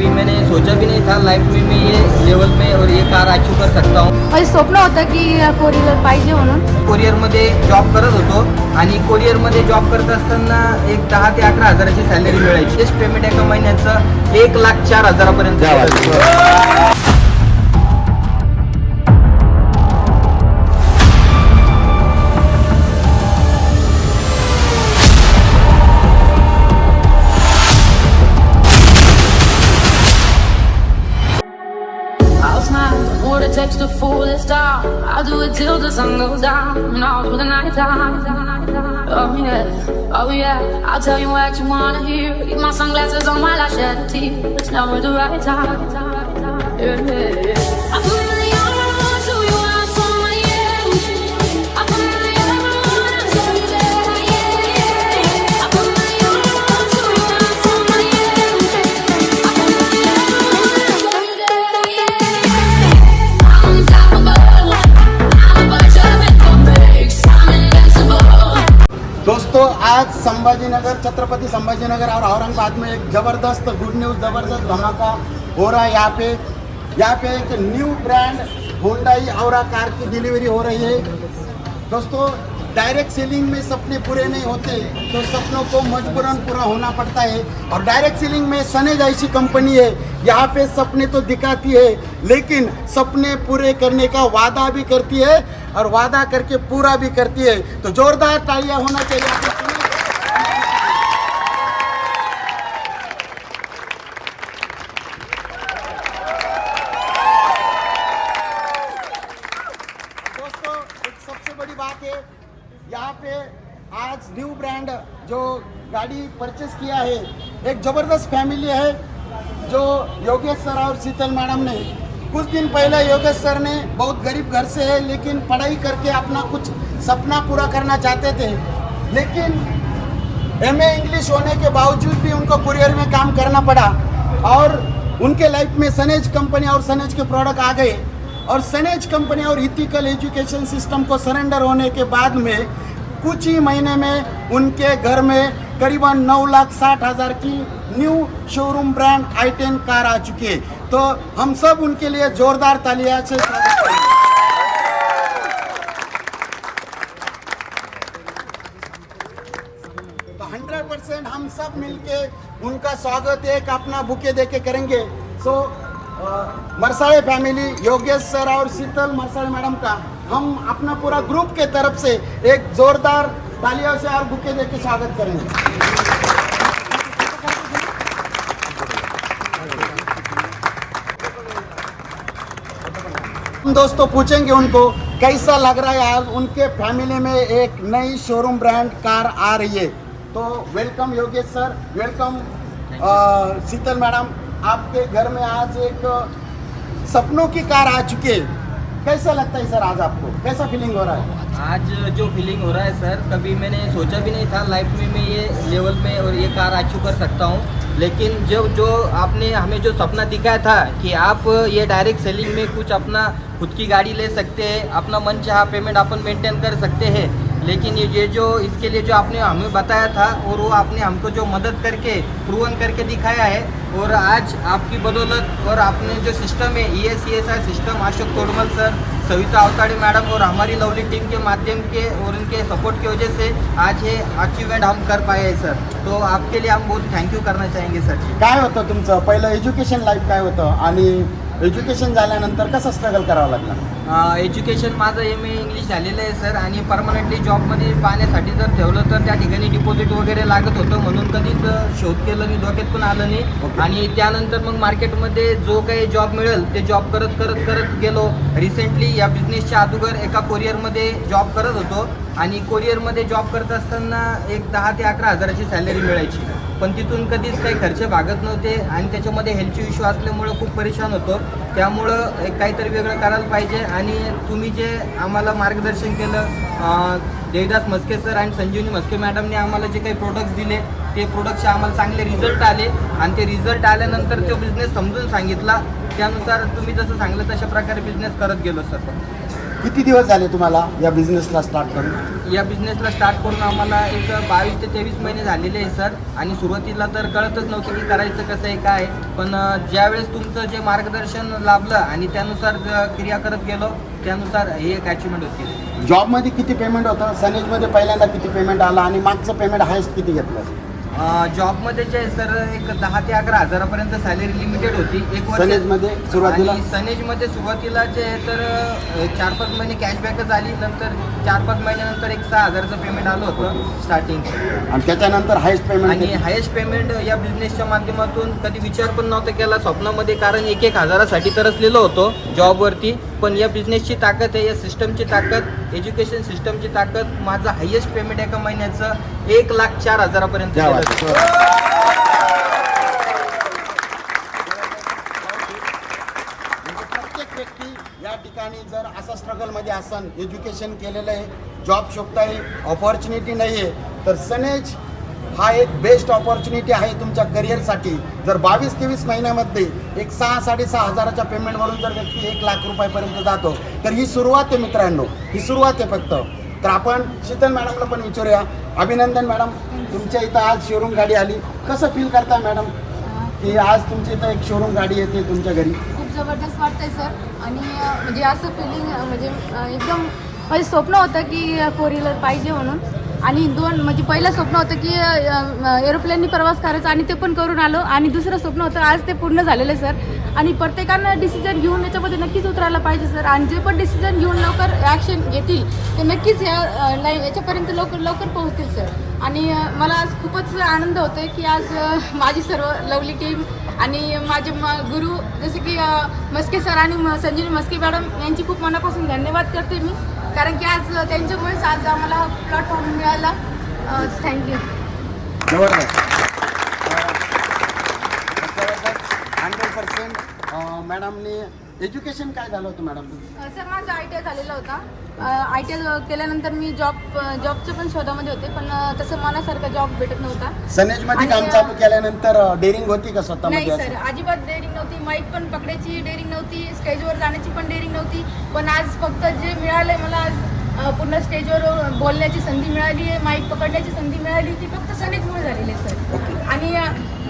कभी मैंने सोचा भी नहीं था लाइफ में मैं ये लेवल में और ये कार अचीव कर सकता हूँ। माझं स्वप्न होतं की फोर व्हीलर पाहिजे म्हणून कोरिअरमध्ये जॉब करत होतो आणि कोरिअरमध्ये जॉब करत असताना एक 10 ते 11 हजाराची सॅलरी मिळायची. टेस्ट पेमेंट एका महिन्याचं 1,04,000 पर्यंत. I'll smile, or to text a foolish star. I'll do it till the sun goes down and all through the night time. Oh yeah, I'll tell you what you wanna hear. Keep my sunglasses on while I shed a tear. It's never the right time. Yeah. I put my arm on, show you how strong I am. I put my arm on, show you that I am. I put my arm on, show you how strong I am. I put my arm on, show you that I am. I'm unstoppable. I'm a bunch of information. I'm invincible. दोस्तों, आज संभाजीनगर, छत्रपति संभाजीनगर और औरंगाबाद में एक ज़बरदस्त good news, ज़बरदस्त धमाका हो रहा है। यहाँ पे एक न्यू ब्रांड होंडाई औरा कार की डिलीवरी हो रही है। दोस्तों, डायरेक्ट सेलिंग में सपने पूरे नहीं होते तो सपनों को मजबूरन पूरा होना पड़ता है। और डायरेक्ट सेलिंग में सनेज ऐसी कंपनी है, यहाँ पे सपने तो दिखाती है लेकिन सपने पूरे करने का वादा भी करती है और वादा करके पूरा भी करती है। तो जोरदार तालियां होना चाहिए। दोस्तों, एक सबसे बड़ी बात है, यहाँ पे आज न्यू ब्रांड जो गाड़ी परचेस किया है, एक ज़बरदस्त फैमिली है जो योगेश सर और शीतल मैडम ने। कुछ दिन पहले योगेश सर ने बहुत गरीब घर से है लेकिन पढ़ाई करके अपना कुछ सपना पूरा करना चाहते थे, लेकिन एमए इंग्लिश होने के बावजूद भी उनको कुरियर में काम करना पड़ा और उनके लाइफ में सनेज कंपनी और सनेज के प्रोडक्ट आ गए। और सनेज कंपनी और इथिकल एजुकेशन सिस्टम को सरेंडर होने के बाद में कुछ ही महीने में उनके घर में करीबन 9,60,000 की new showroom brand i10 car आ चुकी है। तो हम सब उनके लिए जोरदार तालियां से स्वागत करें। तो 100% हम सब मिलके उनका स्वागत एक अपना बुके देके करेंगे। सो मरसाले फैमिली, योगेश सर और शीतल मरसाले मैडम का हम अपना पूरा ग्रुप के तरफ से एक जोरदार तालियों से और बुके देके स्वागत करेंगे। हम दोस्तों पूछेंगे उनको कैसा लग रहा है आज उनके फैमिली में एक नई शोरूम ब्रांड कार आ रही है। तो welcome Yogesh sir, welcome Sheetal madam, आपके घर में आज एक सपनों की कार आ चुकी है। कैसा लगता है सर आज आपको, कैसा फीलिंग हो रहा है? आज जो फीलिंग हो रहा है सर, कभी मैंने सोचा भी नहीं था लाइफ में मैं ये लेवल में और ये कार अचीव कर सकता हूँ। लेकिन जो आपने हमें जो सपना दिखाया था कि आप ये डायरेक्ट सेलिंग में कुछ अपना खुद की गाड़ी ले सकते हैं, अपना मन चाहा पेमेंट अपन मेंटेन कर सकते हैं, लेकिन ये जो इसके लिए जो आपने हमें बताया था और वो आपने हमको जो मदद करके प्रूवन करके दिखाया है, और आज आपकी बदौलत और आपने जो सिस्टम है ESCSI system, Ashok Todmal sir, Savita Avtade madam और हमारी लवली टीम के माध्यम के और उनके सपोर्ट की वजह से आज ये अचीवमेंट हम कर पाए हैं सर। तो आपके लिए हम बहुत थँक्यू करना चाहेंगे सर। काय होतं तुमचं पहिलं एज्युकेशन लाईफ काय होतं आणि एज्युकेशन झाल्यानंतर कसं स्ट्रगल करावं लागलं? एज्युकेशन माझं MA इंग्लिश झालेलं आहे सर आणि परमनंटली जॉबमध्ये पाहण्यासाठी जर ठेवलं तर त्या ठिकाणी डिपॉझिट वगैरे लागत होतं, म्हणून कधीच शोध केलं नाही, डोक्यात पण आलं नाही। आणि त्यानंतर मग मार्केटमध्ये जो काही जॉब मिळेल ते जॉब करत गेलो। रिसेंटली या बिझनेसच्या अगोदर एका कोरिअरमध्ये जॉब करत होतो आणि कोरिअरमध्ये जॉब करत असताना एक 10 ते 11 हजाराची सॅलरी मिळायची, पण तिथून कधीच काही खर्च भागत नव्हते आणि त्याच्यामध्ये हेल्थचे इश्यू असल्यामुळं खूप परेशान होतो। त्यामुळं एक काहीतरी वेगळं करायला पाहिजे आणि तुम्ही जे आम्हाला मार्गदर्शन केलं, देवदास मस्के सर आणि संजीवनी मस्के मॅडमने आम्हाला जे काही प्रोडक्ट्स दिले ते प्रोडक्टचे आम्हाला चांगले रिझल्ट आले आणि ते रिझल्ट आल्यानंतर तो बिझनेस समजून सांगितला, त्यानुसार तुम्ही जसं सांगलं तशा प्रकारे बिझनेस करत गेलो सर। किती दिवस झाले तुम्हाला या बिझनेसला स्टार्ट करून? या बिझनेसला स्टार्ट करून आम्हाला एक 22 ते 23 महिने झालेले आहे सर. आणि सुरुवातीला तर कळतच नव्हतं की करायचं कसं आहे काय, पण ज्यावेळेस तुमचं जे मार्गदर्शन लाभलं आणि त्यानुसार क्रिया करत गेलो त्यानुसार हे एक अचिव्हमेंट होती. जॉबमध्ये किती पेमेंट होतं, सनेजमध्ये पहिल्यांदा किती पेमेंट आलं आणि मागचं पेमेंट हायस्ट किती घेतलं? जॉबमध्ये जे आहे सर एक 10 ते 11 हजारापर्यंत सॅलरी लिमिटेड होती एक वर्ष. सनेजमध्ये सुरुवातीला? आणि सनेजमध्ये सुरुवातीला जे आहे तर 4-5 महिने कॅशबॅकच आली, नंतर 4-5 महिन्यानंतर एक 6,000चं पेमेंट आलं होतं स्टार्टिंग. आणि त्याच्यानंतर हायस्ट पेमेंट? आणि हायेस्ट पेमेंट या बिझनेसच्या माध्यमातून कधी विचार पण नव्हता केला स्वप्नामध्ये, कारण 1-1 हजारासाठी तरसलेलो होतो जॉबवरती. पण या बिझनेसची ताकद आहे, या सिस्टमची ताकद, एज्युकेशन सिस्टमची ताकद, माझं हायेस्ट पेमेंट एका महिन्याचं 1,04,000पर्यंत. प्रत्येक व्यक्ती या ठिकाणी जर असा स्ट्रगलमध्ये असन, एज्युकेशन केलेलं आहे, जॉब शोधताय, ऑपॉर्च्युनिटी नाही आहे, तर सनेज हा एक बेस्ट ऑपॉर्च्युनिटी आहे तुमच्या करिअरसाठी. जर 22-23 महिन्यामध्ये एक 6-6.5 हजाराच्या पेमेंटवरून जर व्यक्ती 1 लाख रुपयापर्यंत जातो, तर ही सुरुवात आहे मित्रांनो, ही सुरुवात आहे फक्त. तर आपण शीतल मॅडमला पण विचारूया. अभिनंदन मॅडम, तुमच्या इथं आज शोरूम गाडी आली, कसं फील करता मॅडम की आज तुमच्या इथं एक शोरूम गाडी येते तुमच्या घरी? खूप जबरदस्त वाटतंय सर. आणि म्हणजे असं फिलिंग म्हणजे एकदम माझं स्वप्न होतं की 4 व्हीलर पाहिजे म्हणून. आणि म्हणजे पहिलं स्वप्न होतं की एरोप्लेननी प्रवास करायचा आणि ते पण करून आलो. आणि दुसरं स्वप्न होतं, आज ते पूर्ण झालेलं आहे सर. आणि प्रत्येकानं डिसिजन घेऊन याच्यामध्ये नक्कीच उतरायला पाहिजे सर. आणि जे पण डिसिजन घेऊन लवकर ॲक्शन घेतील ते नक्कीच याच्यापर्यंत लवकर पोहोचतील सर. आणि मला आज खूपच आनंद होतो आहे की आज माझी सर्व लवली टीम आणि माझे गुरु जसे की मस्के सर आणि संजीवनी मस्के मॅडम यांची खूप मनापासून धन्यवाद करते मी, कारण की आज त्यांच्यामुळेच आज आम्हाला हा प्लॅटफॉर्म मिळाला. थँक्यू. जबरदस्त. 100% मॅडमने एज्युकेशन काय झालं होतं मॅडम? सर माझं ITI झालेलं होता. ITI केल्यानंतर मी जॉबच्या पण शोधामध्ये होते, पण तसं मनासारखा जॉब भेटत नव्हता. सनेजमध्ये काम चालू केल्यानंतर डेअरिंग होती का स्वतःमध्ये? नाही सर, अजिबात डेअरिंग नव्हती. माईक पण पकडायची डेअरिंग नव्हती, स्टेजवर जाण्याची पण डेअरिंग नव्हती. पण आज फक्त जे मिळालंय मला, आज पूर्ण स्टेजवर बोलण्याची संधी मिळाली आहे, माईक पकडण्याची संधी मिळाली, ती फक्त सनेजमुळे झालेली आहे सर. आणि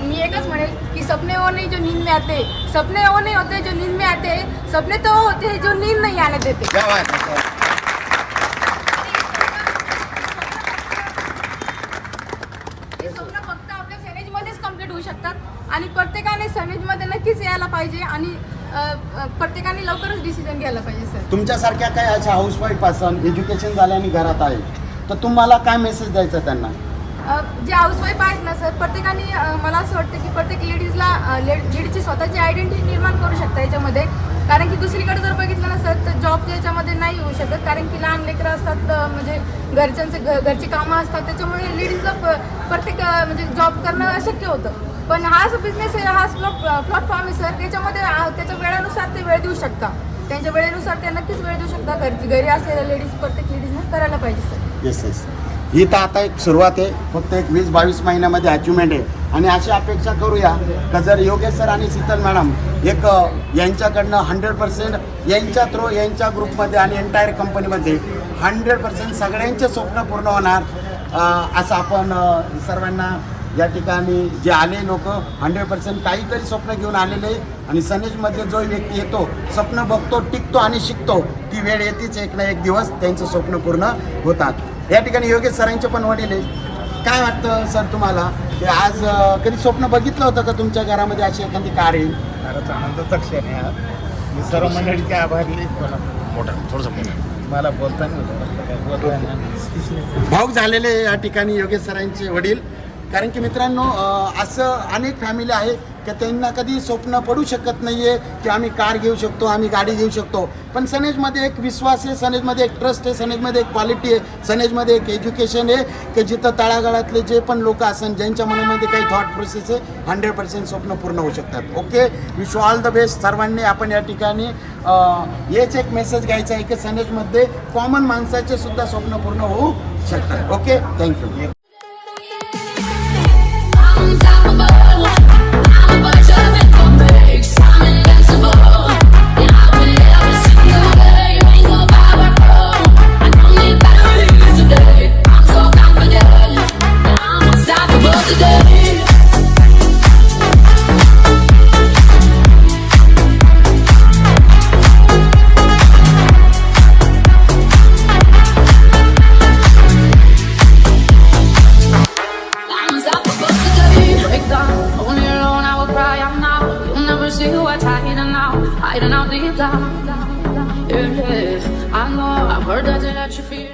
मी एकच म्हणेल की सपने वो नहीं जो नींद में आते, सपने वो नहीं होते जो नींद में आते, सपने तो वो होते जो नींद नहीं आने देते. हे स्वप्न फक्त आपल्या सनेजमध्येच कम्प्लीट होऊ शकतात. आणि प्रत्येकाने सनेजमध्ये नक्कीच यायला पाहिजे आणि प्रत्येकाने लवकरच डिसिजन घ्यायला पाहिजे सर. तुमच्यासारख्या काय अशा हाऊसवाईफ असन, एज्युकेशन झाल्याने घरात आहे, तर तुम्हाला काय मेसेज द्यायचा त्यांना? जे हाऊसवाईफ आहेत ना सर, प्रत्येकाने मला असं वाटतं की प्रत्येक लेडीजची स्वतःची आयडेंटिटी निर्माण करू शकता याच्यामध्ये. कारण की दुसरीकडे जर बघितलं ना सर, तर जॉब याच्यामध्ये नाही होऊ शकत, कारण की लहान लेकरं असतात, म्हणजे घरची कामं असतात, त्याच्यामुळे लेडीजला प्रत्येक म्हणजे जॉब करणं अशक्य होतं. पण हा जो बिझनेस आहे, हा प्लॅटफॉर्म आहे सर, त्याच्यामध्ये त्याच्या वेळेनुसार ते वेळ देऊ शकता, त्यांच्या वेळेनुसार ते नक्कीच वेळ देऊ शकता. घरी असलेल्या लेडीज, प्रत्येक लेडीजने करायला पाहिजे सर. येस. ही तर आता एक सुरुवात आहे, फक्त एक 20-22 महिन्यामध्ये अचिव्हमेंट आहे. आणि अशी अपेक्षा करूया का जर योगेश सर आणि शीतल मॅडम एक यांच्याकडनं 100% यांच्या थ्रू, यांच्या ग्रुपमध्ये आणि एंटायर कंपनीमध्ये 100% सगळ्यांचे स्वप्न पूर्ण होणार, असं आपण सर्वांना या ठिकाणी जे आले लोक 100% काहीतरी स्वप्न घेऊन आलेले. आणि सनेजमध्ये जो व्यक्ती येतो, स्वप्न बघतो, टिकतो आणि शिकतो, ती वेळ येतेच, एक ना एक दिवस त्यांचं स्वप्न पूर्ण होतात. या ठिकाणी योगेश सरांचे पण वडील आहे. काय वाटतं सर तुम्हाला की आज कधी स्वप्न बघितलं होतं का तुमच्या घरामध्ये अशी एखादी कार येईल? आनंदाचा क्षण आहे. मी सर्व मंडळीचे आभारी. मला बोलताना भाऊक झालेले या ठिकाणी योगेश सरांचे वडील. कारण की मित्रांनो, असं अनेक फॅमिली आहे की त्यांना कधी स्वप्न पडू शकत नाही आहे की आम्ही कार घेऊ शकतो, आम्ही गाडी घेऊ शकतो. पण सनेजमध्ये एक विश्वास आहे, सनेजमध्ये एक ट्रस्ट आहे, सनेजमध्ये एक क्वालिटी आहे, सनेजमध्ये एक एज्युकेशन आहे की जिथं तळागाळातले जे पण लोक असन, ज्यांच्या मनामध्ये काही थॉट प्रोसेस आहे, 100% स्वप्न पूर्ण होऊ शकतात. Okay, wish all the best सर्वांनी. आपण या ठिकाणी हेच एक मेसेज घ्यायचा आहे की सनेजमध्ये कॉमन माणसाचे सुद्धा स्वप्न पूर्ण होऊ शकतात. Okay, thank you. I'm invincible. I will never see you. Rings of power. now, hiding out deep down. Yeah, I know I've heard that you let you feel.